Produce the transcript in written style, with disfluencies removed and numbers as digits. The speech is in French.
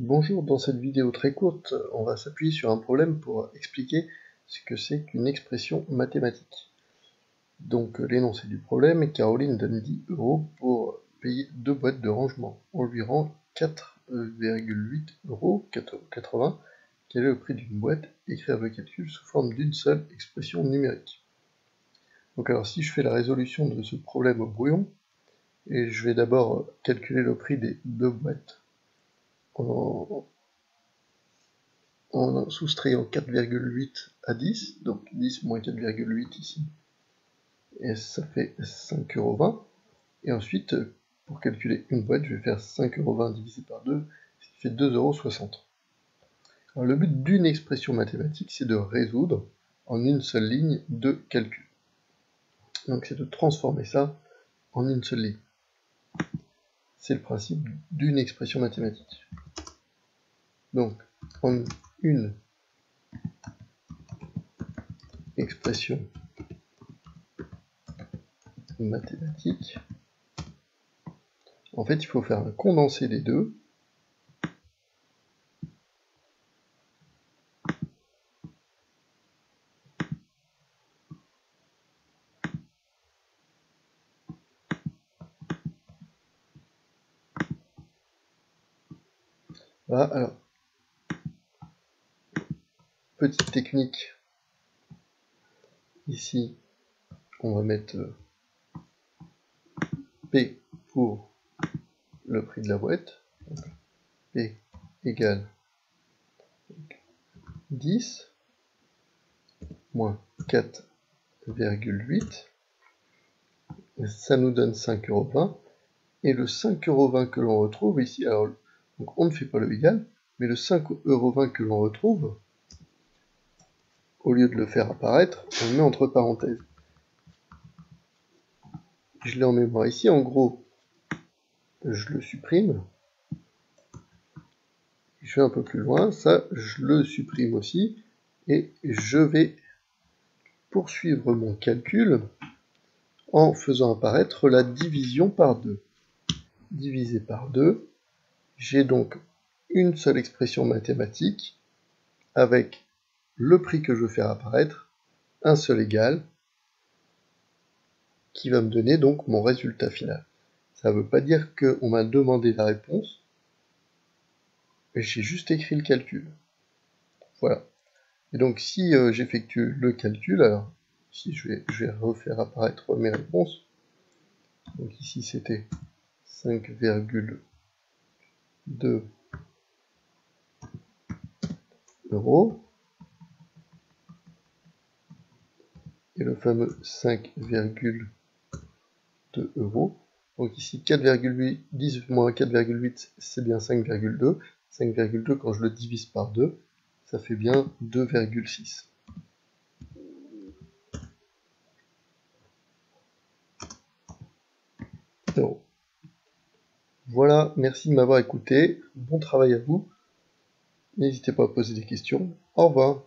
Bonjour, dans cette vidéo très courte, on va s'appuyer sur un problème pour expliquer ce que c'est qu'une expression mathématique. Donc l'énoncé du problème est Caroline donne 10 € pour payer 2 boîtes de rangement. On lui rend 4,8 € 80. Quel est le prix d'une boîte? Écrire le calcul sous forme d'une seule expression numérique. Donc alors si je fais la résolution de ce problème au brouillon, et je vais d'abord calculer le prix des 2 boîtes en soustrayant 4,8 à 10, donc 10 moins 4,8 ici, et ça fait 5,20 €. Et ensuite, pour calculer une boîte, je vais faire 5,20 € divisé par 2, ce qui fait 2,60 €. Alors, le but d'une expression mathématique, c'est de résoudre en une seule ligne de calcul. Donc c'est de transformer ça en une seule ligne. C'est le principe d'une expression mathématique. Donc, en une expression mathématique, en fait, il faut faire un condensé des deux. Voilà, alors, petite technique, ici, on va mettre P pour le prix de la boîte, donc P égale 10 moins 4,8, ça nous donne 5,20 €, et le 5,20 € que l'on retrouve ici, alors donc on ne fait pas le égal, mais le 5,20 € que l'on retrouve, au lieu de le faire apparaître, on le met entre parenthèses. Je l'ai en mémoire ici, en gros, je le supprime. Je vais un peu plus loin, ça je le supprime aussi, et je vais poursuivre mon calcul en faisant apparaître la division par 2. Divisé par 2, j'ai donc une seule expression mathématique avec le prix que je veux faire apparaître, un seul égal, qui va me donner donc mon résultat final. Ça ne veut pas dire qu'on m'a demandé la réponse, j'ai juste écrit le calcul. Voilà. Et donc si j'effectue le calcul, alors ici je vais refaire apparaître mes réponses. Donc ici c'était 5,2 € et le fameux 5,2 €. Donc ici 4,8, 10 moins 4,8 c'est bien 5,2. 5,2 quand je le divise par 2, ça fait bien 2,6. €. Voilà, merci de m'avoir écouté, bon travail à vous, n'hésitez pas à poser des questions, au revoir.